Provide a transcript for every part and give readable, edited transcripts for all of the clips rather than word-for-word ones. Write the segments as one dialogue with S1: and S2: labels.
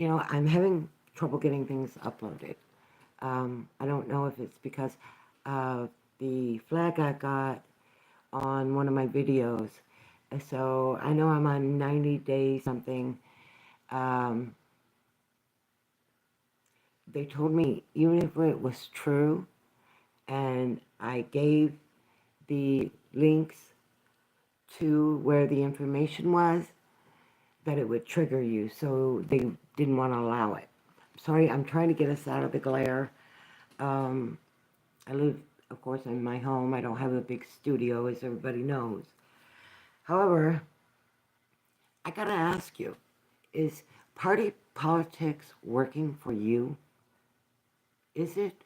S1: I'm having trouble getting things uploaded. I don't know if it's because of the flag I got on one of my videos. So I know I'm on 90 days something. Um, they told me even if it was true and I gave the links to where the information was, that it would trigger you. So they didn't want to allow it. Sorry, I'm trying to get us out of the glare. Um, I live, of course, in my home. I don't have a big studio, as everybody knows. However, I gotta ask you, is party politics working for you? Is it?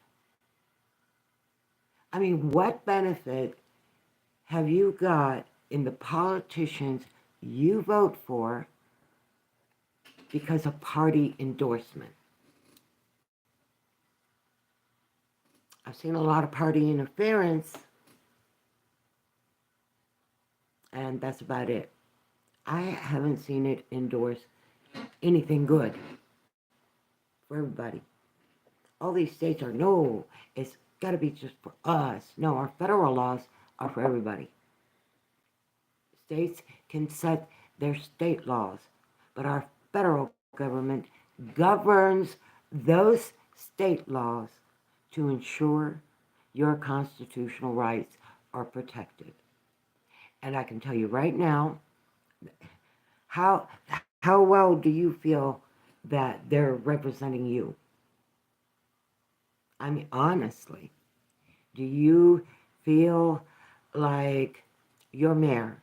S1: I mean, what benefit have you got in the politicians you vote for because of party endorsement? I've seen a lot of party interference, and that's about it. I haven't seen it endorse anything good for everybody. All these states are, no, it's got to be just for us. No, our federal laws are for everybody. States can set their state laws, but our federal government governs those state laws to ensure your constitutional rights are protected. And I can tell you right now, how well do you feel that they're representing you? I mean, honestly, do you feel like your mayor,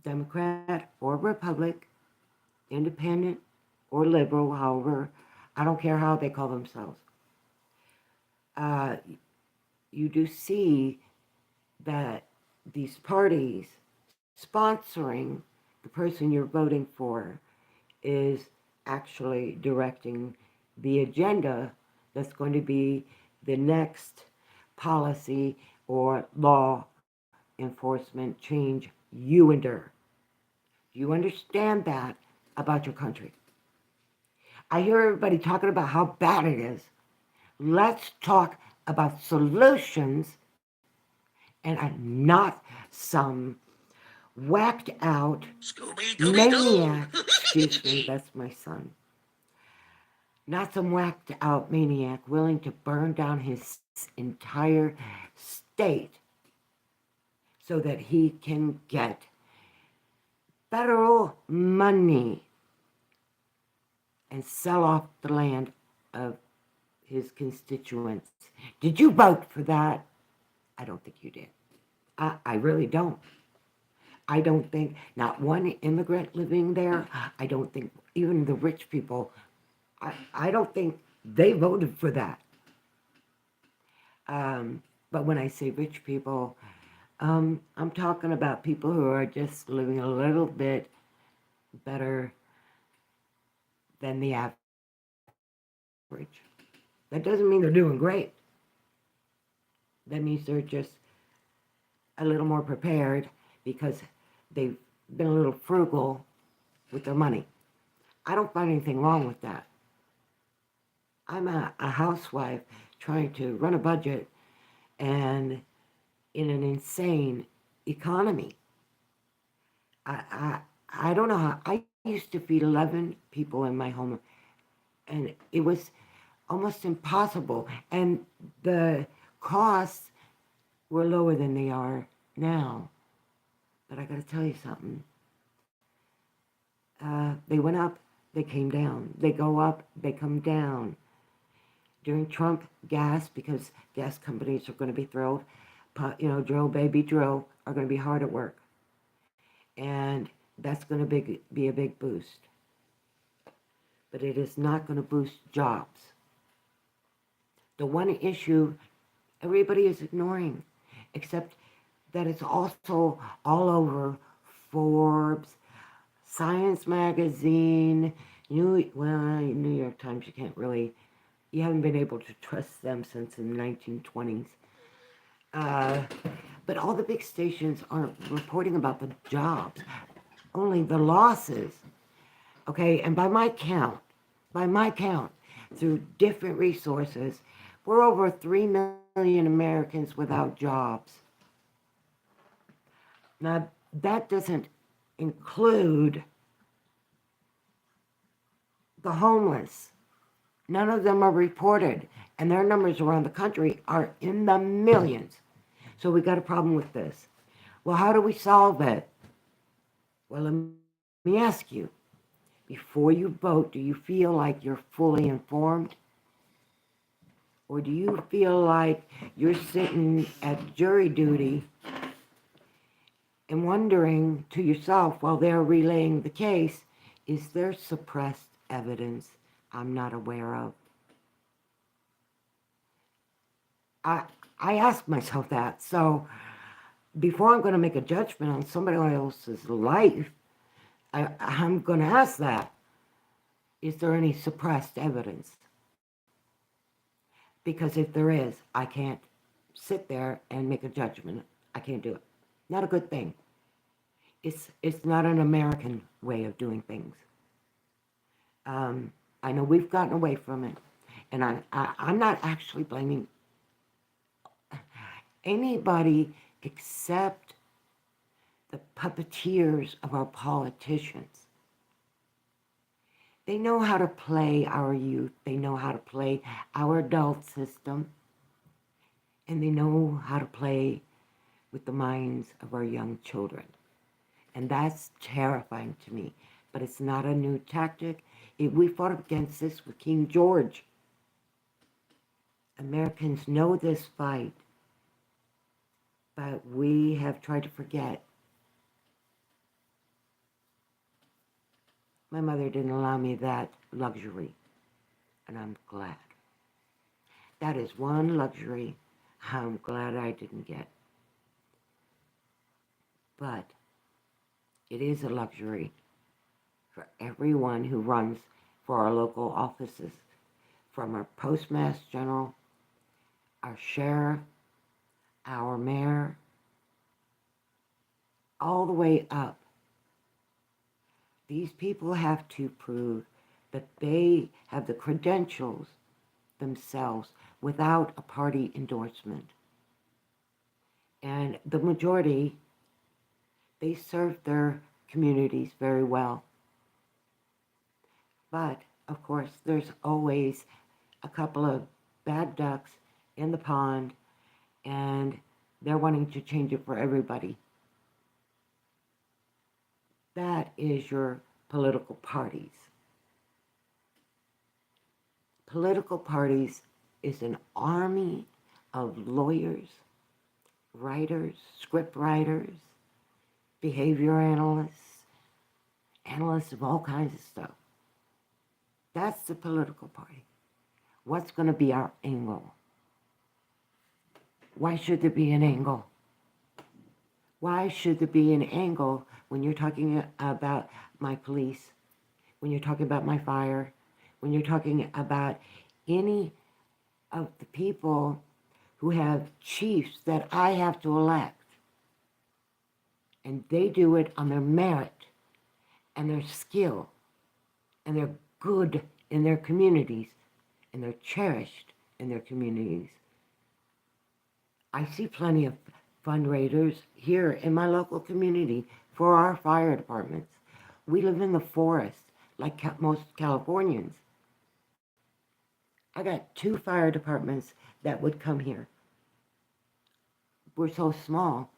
S1: Democrat or Republic, independent or liberal, however, I don't care how they call themselves, uh, you do see that these parties sponsoring the person you're voting for is actually directing the agenda that's going to be the next policy or law enforcement change you endure. Do you understand that about your country? I hear everybody talking about how bad it is. Let's talk about solutions and not some whacked out maniac. Excuse me, that's my son. Not some whacked out maniac willing to burn down his entire state so that he can get federal money and sell off the land of his constituents. Did you vote for that? I don't think you did. I really don't. I don't think not one immigrant living there. I don't think even the rich people. I don't think they voted for that. But when I say rich people, I'm talking about people who are just living a little bit better than the average. That doesn't mean they're doing great. That means they're just a little more prepared because they've been a little frugal with their money. I don't find anything wrong with that. I'm a housewife trying to run a budget and in an insane economy. I, I don't know how. I used to feed 11 people in my home, and it was almost impossible. And the costs were lower than they are now. But I got to tell you something. They went up, they came down. They go up, they come down. During Trump, gas, because gas companies are going to be thrilled, drill, baby, drill, are going to be hard at work. And that's going to be a big boost. But it is not going to boost jobs. The one issue everybody is ignoring, except that it's also all over Forbes, Science Magazine, New York Times, you haven't been able to trust them since the 1920s. But all the big stations aren't reporting about the jobs, only the losses. Okay, and by my count, by my count, through different resources, we're over 3 million Americans without jobs. Now, that doesn't include the homeless. None of them are reported, and their numbers around the country are in the millions. So we got a problem with this. Well, how do we solve it? Well, let me ask you, before you vote, do you feel like you're fully informed? Or do you feel like you're sitting at jury duty and wondering to yourself while they're relaying the case, is there suppressed evidence I'm not aware of? I, I ask myself that. So before I'm going to make a judgment on somebody else's life, I'm going to ask that. Is there any suppressed evidence? Because if there is, I can't sit there and make a judgment. I can't do it. Not a good thing. It's not an American way of doing things. I know we've gotten away from it, and I'm not actually blaming anybody except the puppeteers of our politicians. They know how to play our youth. They know how to play our adult system. And they know how to play with the minds of our young children. And that's terrifying to me. But it's not a new tactic. We fought against this with King George. Americans know this fight. But we have tried to forget. My mother didn't allow me that luxury, and I'm glad. That is one luxury I'm glad I didn't get. But it is a luxury for everyone who runs for our local offices, from our postmaster general, our sheriff, our mayor, all the way up. These people have to prove that they have the credentials themselves without a party endorsement. And the majority, they serve their communities very well. But, of course, there's always a couple of bad ducks in the pond, and they're wanting to change it for everybody. That is your political parties. Political parties is an army of lawyers, writers, script writers, behavior analysts, analysts of all kinds of stuff. That's the political party. What's going to be our angle? Why should there be an angle? Why should there be an angle when you're talking about my police, when you're talking about my fire, when you're talking about any of the people who have chiefs that I have to elect? And they do it on their merit and their skill, and they're good in their communities, and they're cherished in their communities. I see plenty of fundraisers here in my local community for our fire departments. We live in the forest, like most Californians. I got 2 fire departments that would come here. We're so small.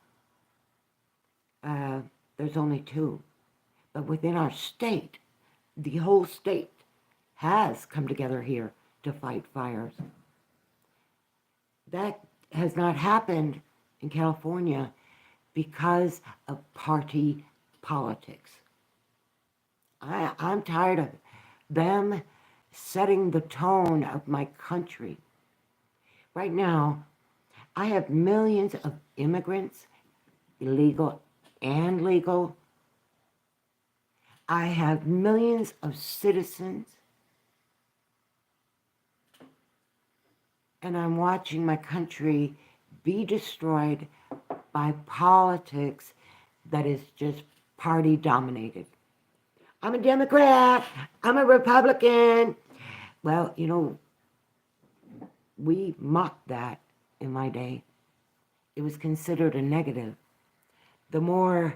S1: There's only 2. But within our state, the whole state has come together here to fight fires. That has not happened in California because of party politics. I'm tired of them setting the tone of my country. Right now, I have millions of immigrants, illegal and legal. I have millions of citizens. And I'm watching my country be destroyed by politics that is just party dominated. I'm a Democrat. I'm a Republican. Well, we mocked that in my day. It was considered a negative. The more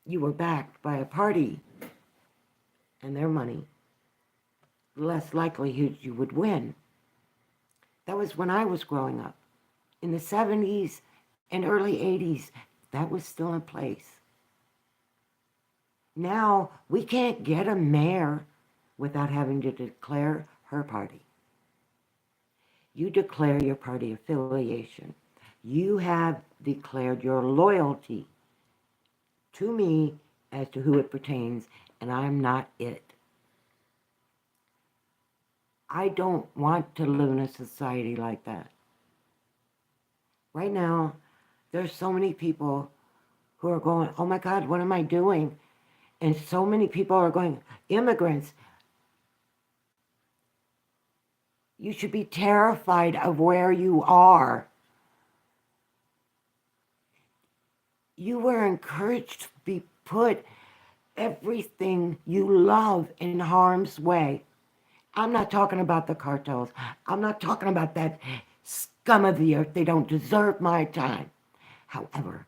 S1: you were backed by a party and their money, the less likelihood you would win. That was when I was growing up. In the 70s and early 80s, that was still in place. Now, we can't get a mayor without having to declare her party. You declare your party affiliation. You have declared your loyalty to me as to who it pertains, and I'm not it. I don't want to live in a society like that. Right now, there's so many people who are going, oh my God, what am I doing? And so many people are going, immigrants, you should be terrified of where you are. You were encouraged to be put everything you love in harm's way. I'm not talking about the cartels. I'm not talking about that scum of the earth. They don't deserve my time. However,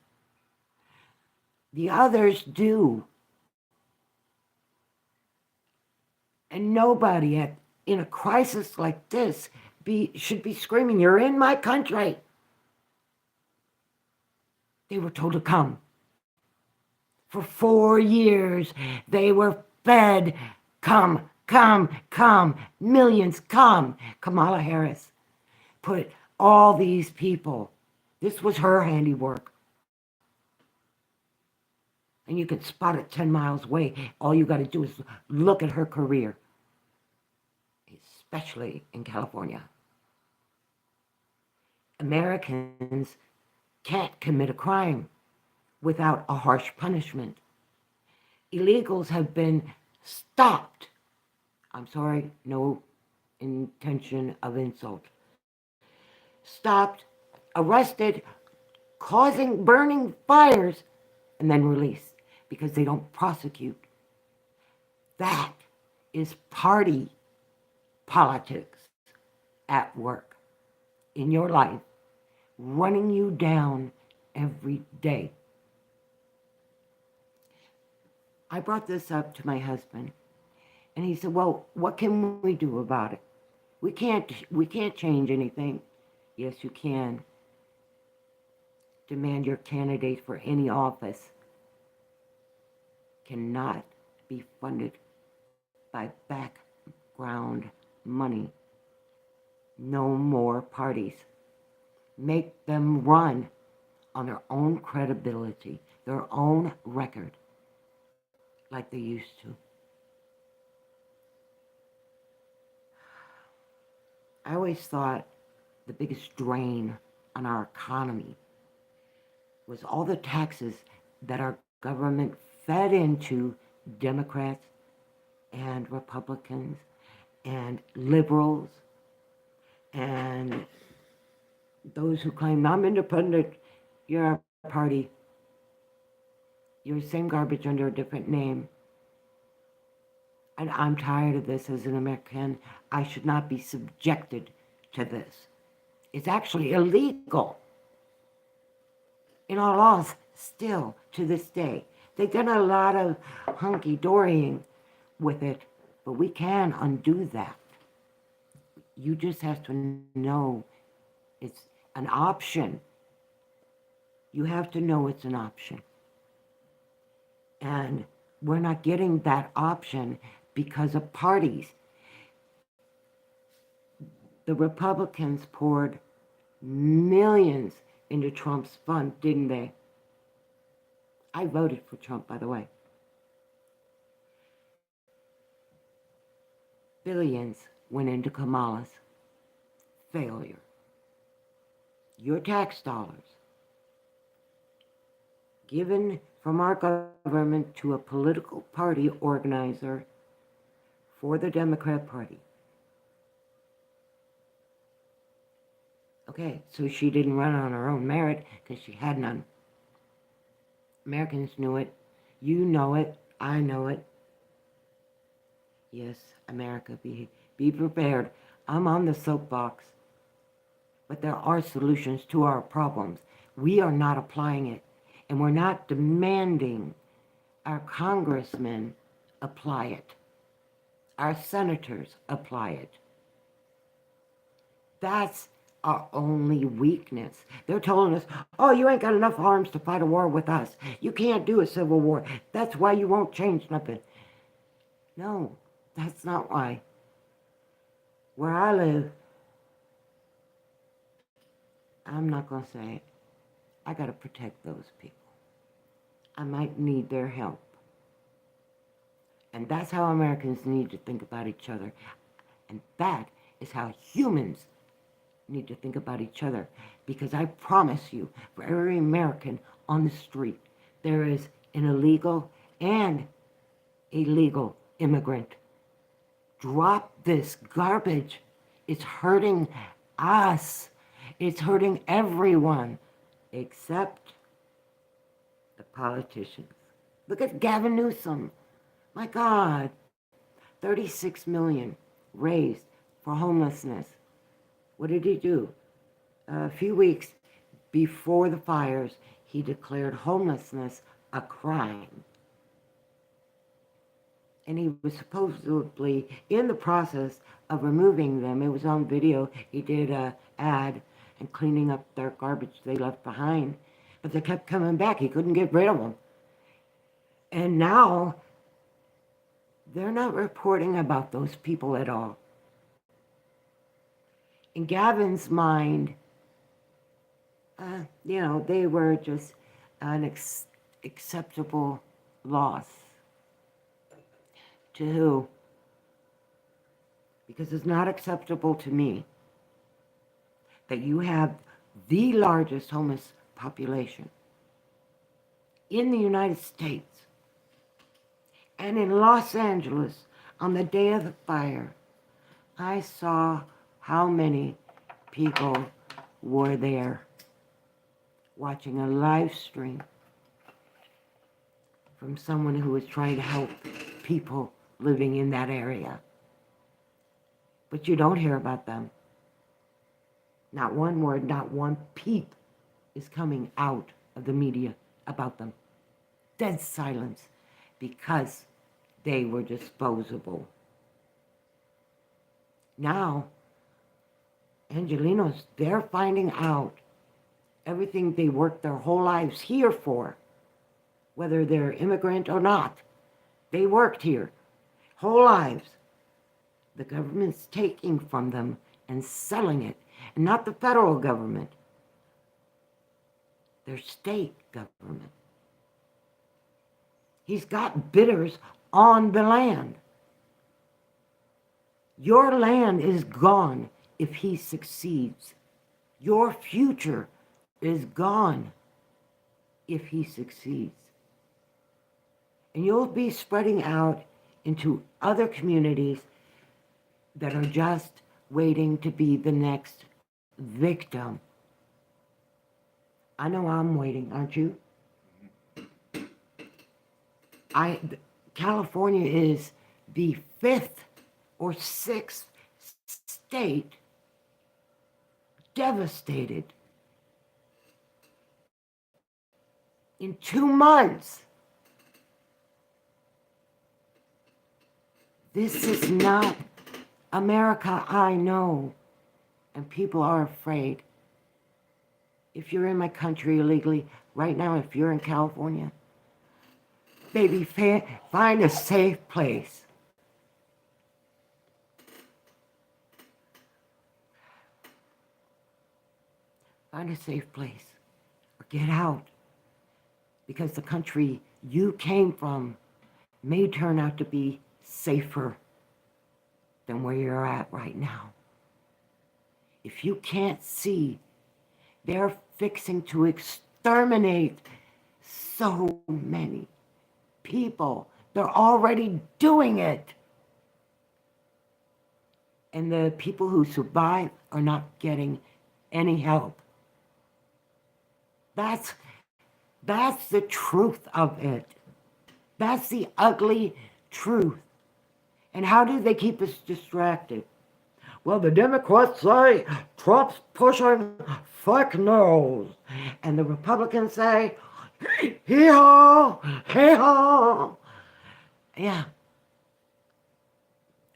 S1: the others do. And nobody in a crisis like this should be screaming, you're in my country. They were told to come. For 4 years, they were fed, come, come, come, millions, come. Kamala Harris put all these people, this was her handiwork. And you can spot it 10 miles away. All you got to do is look at her career, especially in California. Americans can't commit a crime without a harsh punishment. Illegals have been stopped. I'm sorry, no intention of insult. Stopped, arrested, causing burning fires, and then released because they don't prosecute. That is party politics at work in your life, running you down every day. I brought this up to my husband, and he said, well, what can we do about it? We can't change anything. Yes, you can. Demand your candidate for any office cannot be funded by background money. No more parties. Make them run on their own credibility, their own record, like they used to. I always thought the biggest drain on our economy was all the taxes that our government fed into Democrats and Republicans and liberals and those who claim, I'm independent, you're our party, you're the same garbage under a different name. And I'm tired of this as an American. I should not be subjected to this. It's actually illegal in our laws still to this day. They've done a lot of hunky-dorying with it, but we can undo that. You just have to know it's an option. You have to know it's an option. And we're not getting that option because of parties. The Republicans poured millions into Trump's fund, didn't they? I voted for Trump, by the way. Billions went into Kamala's failure. Your tax dollars given from our government to a political party organizer for the Democrat Party. Okay, so she didn't run on her own merit because she had none. Americans knew it. You know it. I know it. Yes, America, be prepared. I'm on the soapbox. But there are solutions to our problems. We are not applying it. And we're not demanding our congressmen apply it. Our senators apply it. That's our only weakness. They're telling us, oh, you ain't got enough arms to fight a war with us. You can't do a civil war. That's why you won't change nothing. No, that's not why. Where I live, I'm not going to say it. I got to protect those people. I might need their help. And that's how Americans need to think about each other. And that is how humans need to think about each other. Because I promise you, for every American on the street, there is an illegal and a legal immigrant. Drop this garbage. It's hurting us. It's hurting everyone except the politicians. Look at Gavin Newsom. My God, 36 million raised for homelessness. What did he do? A few weeks before the fires, he declared homelessness a crime. And he was supposedly in the process of removing them. It was on video. He did an ad and cleaning up their garbage they left behind. But they kept coming back. He couldn't get rid of them. And now they're not reporting about those people at all. In Gavin's mind, they were just an acceptable loss. To who? Because it's not acceptable to me that you have the largest homeless population in the United States. And in Los Angeles, on the day of the fire, I saw how many people were there watching a live stream from someone who was trying to help people living in that area. But you don't hear about them. Not one word, not one peep is coming out of the media about them. Dead silence, because they were disposable. Now, Angelinos, they're finding out everything they worked their whole lives here for, whether they're immigrant or not. They worked here, whole lives. The government's taking from them and selling it, and not the federal government, their state government. He's got bidders on the land. Your land is gone if he succeeds. Your future is gone if he succeeds. And you'll be spreading out into other communities that are just waiting to be the next victim. I know I'm waiting, aren't you? California is the 5th or 6th state devastated. In 2 months. This is not America I know, and people are afraid. If you're in my country illegally, right now, if you're in California, baby, find a safe place. Find a safe place or get out, because the country you came from may turn out to be safer than where you're at right now. If you can't see, they're fixing to exterminate so many people. They're already doing it. And the people who survive are not getting any help. That's the truth of it. That's the ugly truth. And how do they keep us distracted? Well, the Democrats say Trump's pushing fake news. And the Republicans say, hee-haw, hee-haw. Yeah,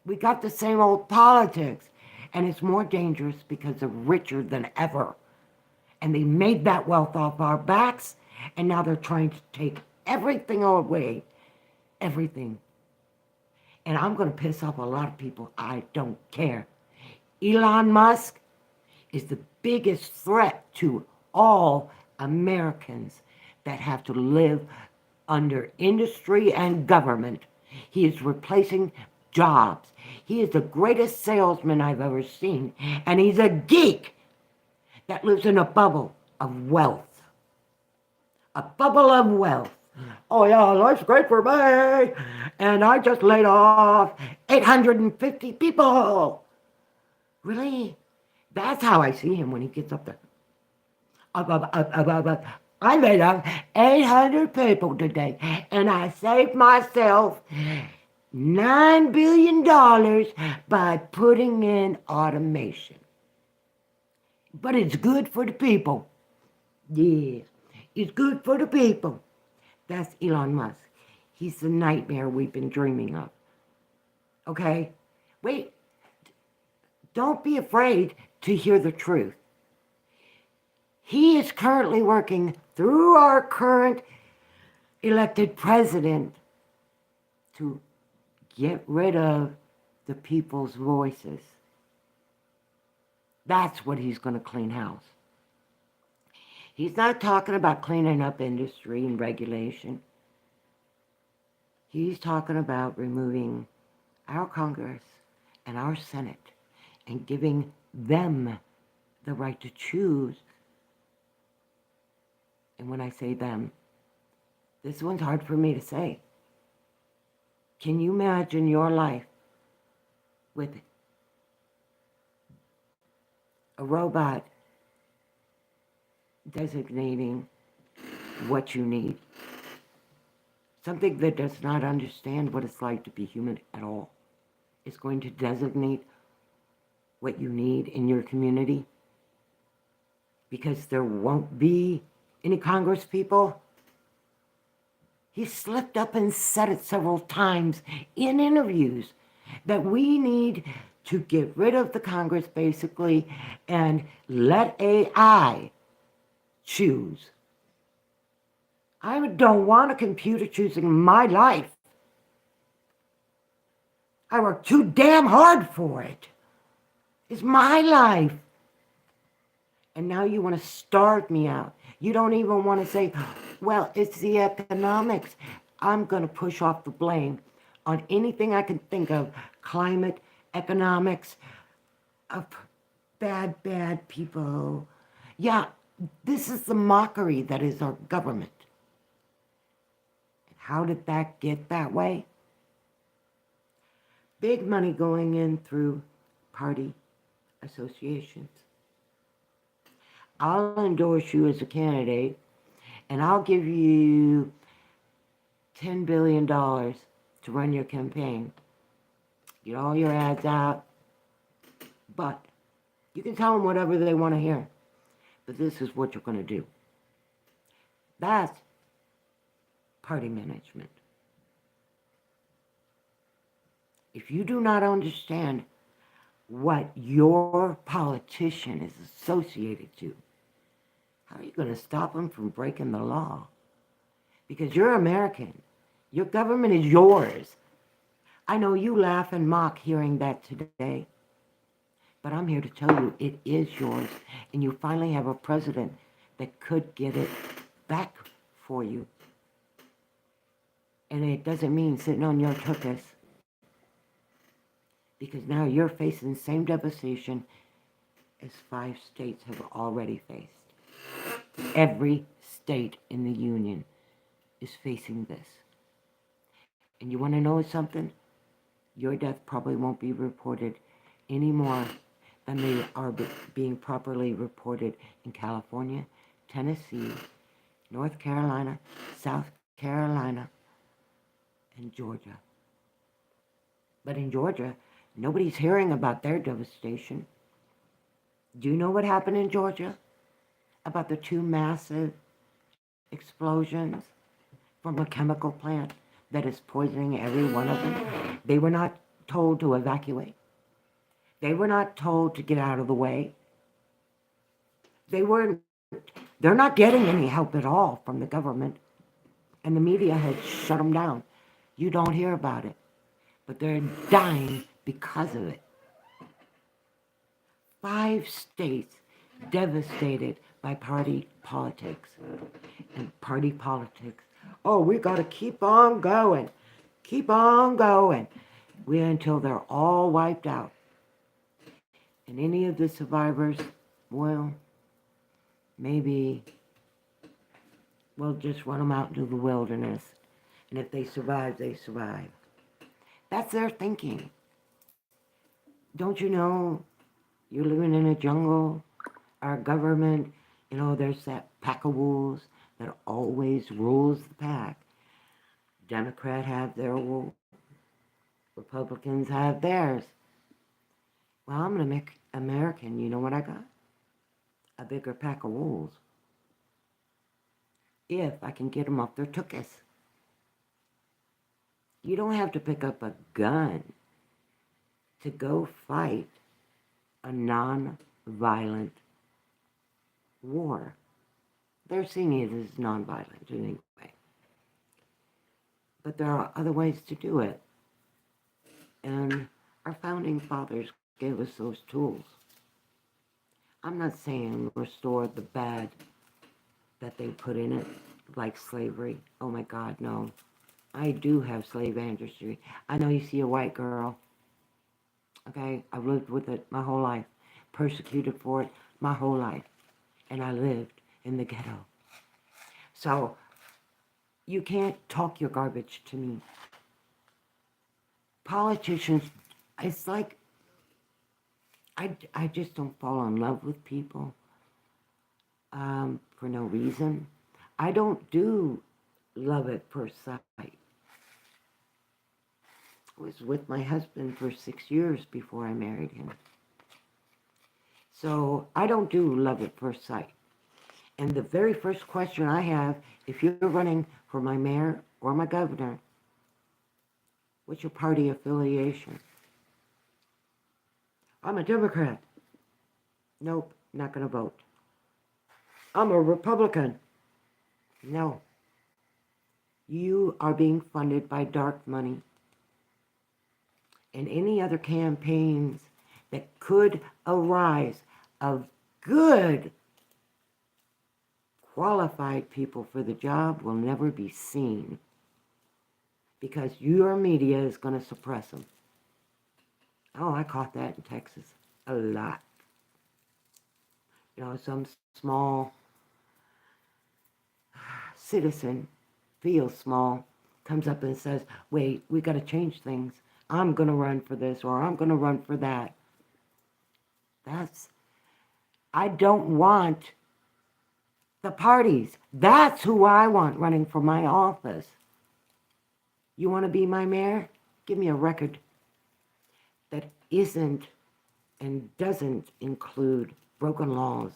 S1: we got the same old politics. And it's more dangerous because they're richer than ever. And they made that wealth off our backs, and now they're trying to take everything away. Everything. And I'm going to piss off a lot of people. I don't care. Elon Musk is the biggest threat to all Americans that have to live under industry and government. He is replacing jobs. He is the greatest salesman I've ever seen, and he's a geek that lives in a bubble of wealth. A bubble of wealth. Oh yeah, life's great for me. And I just laid off 850 people. Really? That's how I see him when he gets up there. I laid off 800 people today, and I saved myself $9 billion by putting in automation. But it's good for the people. Yeah, it's good for the people. That's Elon Musk. He's the nightmare we've been dreaming of. Okay? Wait. Don't be afraid to hear the truth. He is currently working through our current elected president to get rid of the people's voices. That's what he's going to clean house. He's not talking about cleaning up industry and regulation. He's talking about removing our Congress and our Senate and giving them the right to choose. And when I say them, this one's hard for me to say. Can you imagine your life with a robot designating what you need? Something that does not understand what it's like to be human at all is going to designate what you need in your community, because there won't be any Congress people. He slipped up and said it several times in interviews that we need to get rid of the Congress basically and let AI choose. I don't want a computer choosing my life. I work too damn hard for it. It's my life. And now you want to starve me out. You don't even want to say, well, it's the economics. I'm going to push off the blame on anything I can think of. Climate, economics, bad people. Yeah, this is the mockery that is our government. How did that get that way? Big money going in through party associations. I'll endorse you as a candidate, and I'll give you $10 billion to run your campaign. Get all your ads out, but you can tell them whatever they want to hear. But this is what you're going to do. That's party management. If you do not understand what your politician is associated to, how are you going to stop them from breaking the law? Because you're American. Your government is yours. I know you laugh and mock hearing that today, but I'm here to tell you it is yours, and you finally have a president that could get it back for you. And it doesn't mean sitting on your tuchus, because now you're facing the same devastation as 5 states have already faced. Every state in the union is facing this. And you want to know something? Your death probably won't be reported any more than they are being properly reported in California, Tennessee, North Carolina, South Carolina, in Georgia. But in Georgia, nobody's hearing about their devastation. Do you know what happened in Georgia? About the two massive explosions from a chemical plant that is poisoning every one of them? They were not told to evacuate. They were not told to get out of the way. They're not getting any help at all from the government, and the media has shut them down. You don't hear about it, but they're dying because of it. 5 states devastated by party politics. And party politics. Oh, we got to keep on going. Keep on going. Until they're all wiped out. And any of the survivors, well, maybe we'll just run them out into the wilderness. And if they survive, they survive. That's their thinking. Don't you know you're living in a jungle? Our government, there's that pack of wolves that always rules the pack. Democrats have their wolf. Republicans have theirs. Well, I'm an American. You know what I got? A bigger pack of wolves. If I can get them off their tuchus. You don't have to pick up a gun to go fight a non-violent war. They're seeing it as non-violent anyway. But there are other ways to do it. And our founding fathers gave us those tools. I'm not saying restore the bad that they put in it, like slavery. Oh my God, no. I do have slave ancestry. I know you see a white girl. Okay, I've lived with it my whole life. Persecuted for it my whole life. And I lived in the ghetto. So, you can't talk your garbage to me. Politicians, it's like, I just don't fall in love with people for no reason. I don't do love at first sight. I was with my husband for 6 years before I married him. So I don't do love at first sight. And the very first question I have, if you're running for my mayor or my governor, what's your party affiliation? I'm a Democrat. Nope, not going to vote. I'm a Republican. No. You are being funded by dark money. And any other campaigns that could arise of good, qualified people for the job will never be seen. Because your media is going to suppress them. Oh, I caught that in Texas a lot. Some small citizen feels small, comes up and says, wait, we got to change things. I'm going to run for this or I'm going to run for that. I don't want the parties. That's who I want running for my office. You want to be my mayor? Give me a record that isn't and doesn't include broken laws.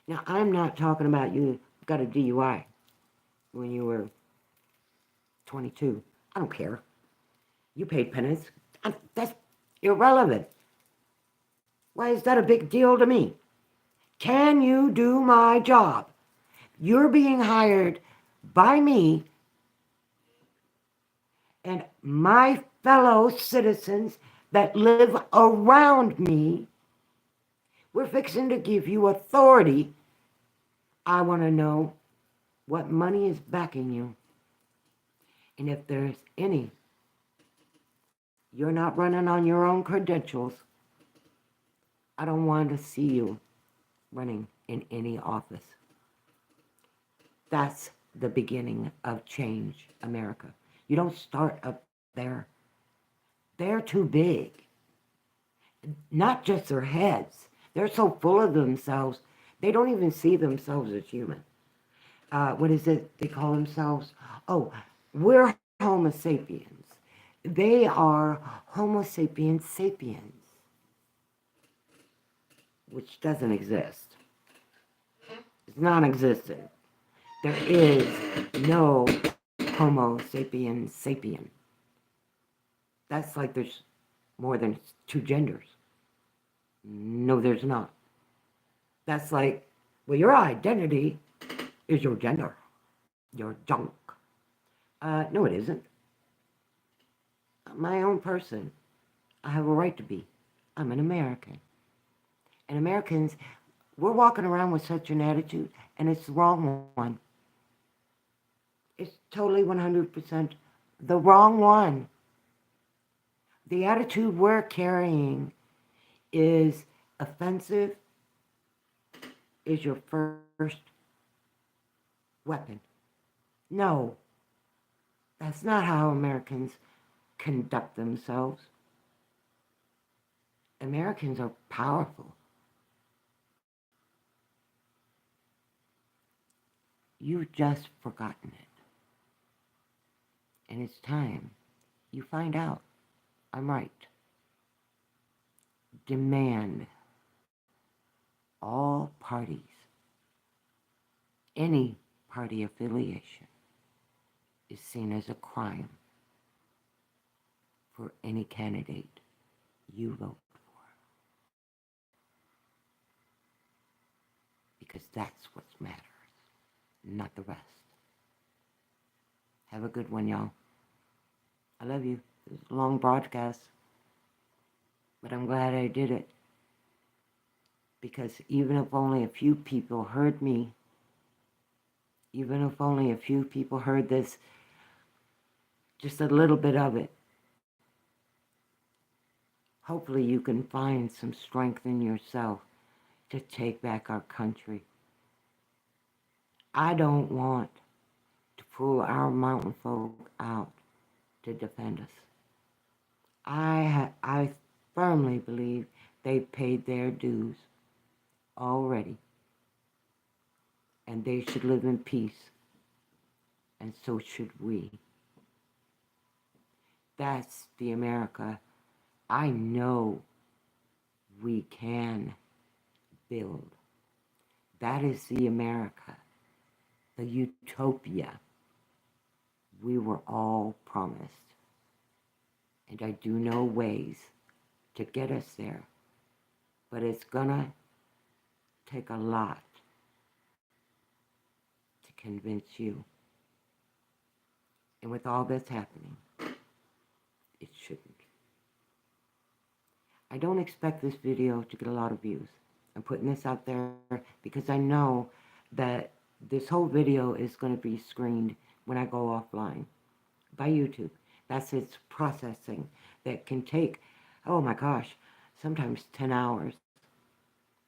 S1: Now, I'm not talking about you got a DUI when you were 22. I don't care. You paid penance. That's irrelevant. Why is that a big deal to me? Can you do my job? You're being hired by me and my fellow citizens that live around me. We're fixing to give you authority. I want to know what money is backing you. And if there's any, you're not running on your own credentials. I don't want to see you running in any office. That's the beginning of change, America. You don't start up there. They're too big. Not just their heads. They're so full of themselves, they don't even see themselves as human. What is it they call themselves? Oh, We're Homo sapiens. They are Homo sapiens sapiens, which doesn't exist. It's non-existent. There is no Homo sapiens sapien. That's like there's more than two genders. No, there's not. That's like, well, your identity is your gender, your junk. No, it isn't. I'm my own person. I have a right to be. I'm an American. And Americans, we're walking around with such an attitude, and it's the wrong one. It's totally 100% the wrong one. The attitude we're carrying is offensive, is your first weapon. No, that's not how Americans conduct themselves. Americans are powerful. You've just forgotten it. And it's time you find out I'm right. Demand all parties, any party affiliation is seen as a crime for any candidate you vote for. Because that's what matters, not the rest. Have a good one, y'all. I love you. It was a long broadcast, but I'm glad I did it. Because even if only a few people heard me, even if only a few people heard this, just a little bit of it, hopefully you can find some strength in yourself to take back our country. I don't want to pull our mountain folk out to defend us. I firmly believe they've paid their dues already, and they should live in peace, and so should we. That's the America I know we can build. That is the America, the utopia we were all promised. And I do know ways to get us there, but it's gonna take a lot to convince you. And with all that's happening, it shouldn't. I don't expect this video to get a lot of views. I'm putting this out there because I know that this whole video is going to be screened when I go offline by YouTube. That's its processing that can take, oh my gosh, sometimes 10 hours.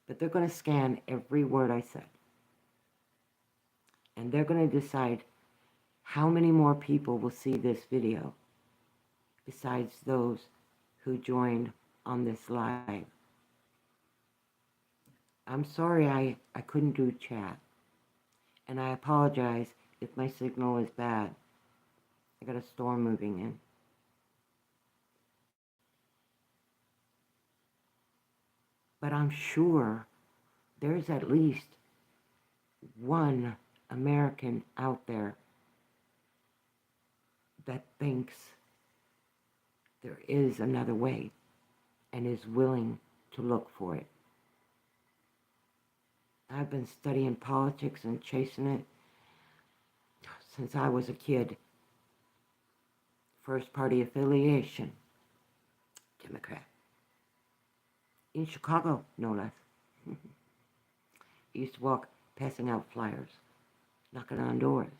S1: But they're going to scan every word I said. And they're going to decide how many more people will see this video besides those who joined on this live. I'm sorry I couldn't do chat. And I apologize if my signal is bad. I got a storm moving in. But I'm sure there's at least one American out there that thinks there is another way and is willing to look for it. I've been studying politics and chasing it since I was a kid. First party affiliation, Democrat. In Chicago, no less. I used to walk passing out flyers, knocking on doors,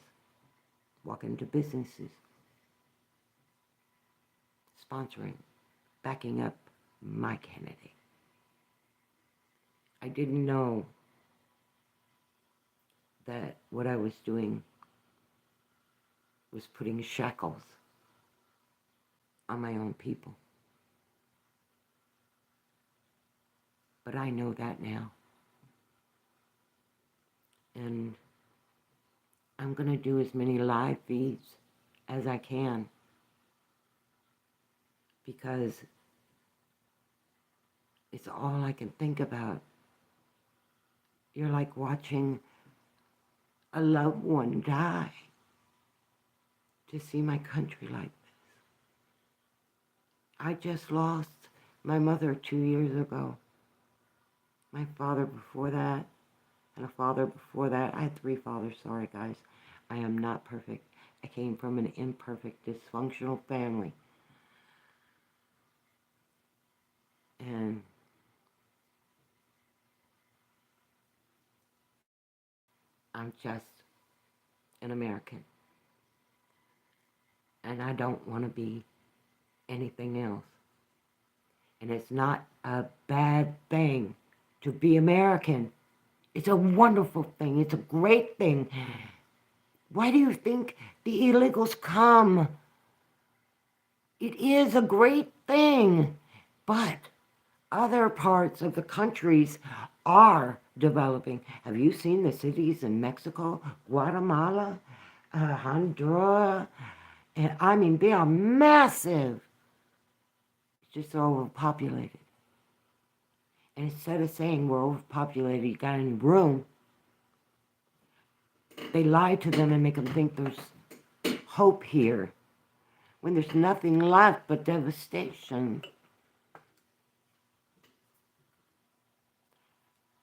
S1: walking into businesses, sponsoring, backing up my candidate. I didn't know that what I was doing was putting shackles on my own people. But I know that now. And I'm going to do as many live feeds as I can, because it's all I can think about. You're like watching a loved one die. To see my country like this. I just lost my mother 2 years ago. My father before that, and a father before that. I had 3 fathers, sorry guys. I am not perfect. I came from an imperfect, dysfunctional family. And I'm just an American. And I don't want to be anything else. And it's not a bad thing to be American. It's a wonderful thing. It's a great thing. Why do you think the illegals come? It is a great thing. But other parts of the countries are developing. Have you seen the cities in Mexico, Guatemala, Honduras? And I mean, they are massive. It's just overpopulated. And instead of saying we're overpopulated, you got any room, they lie to them and make them think there's hope here when there's nothing left but devastation.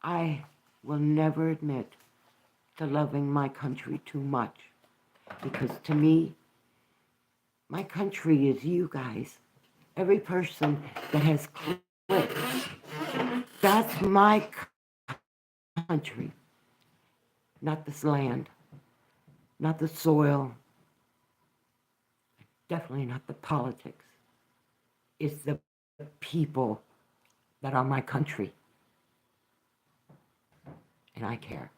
S1: I will never admit to loving my country too much, because to me, my country is you guys. Every person that has clicked, that's my country. Not this land, not the soil, definitely not the politics. It's the people that are my country. And I care.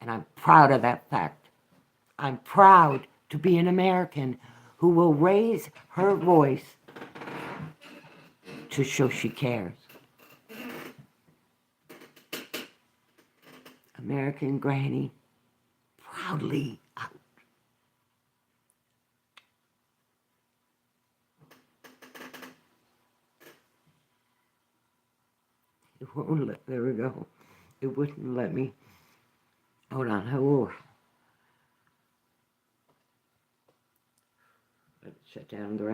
S1: And I'm proud of that fact. I'm proud to be an American who will raise her voice to show she cares. American Granny, proudly out. It won't let, there we go. It wouldn't let me. Hold on, oh. Let's shut down the rest.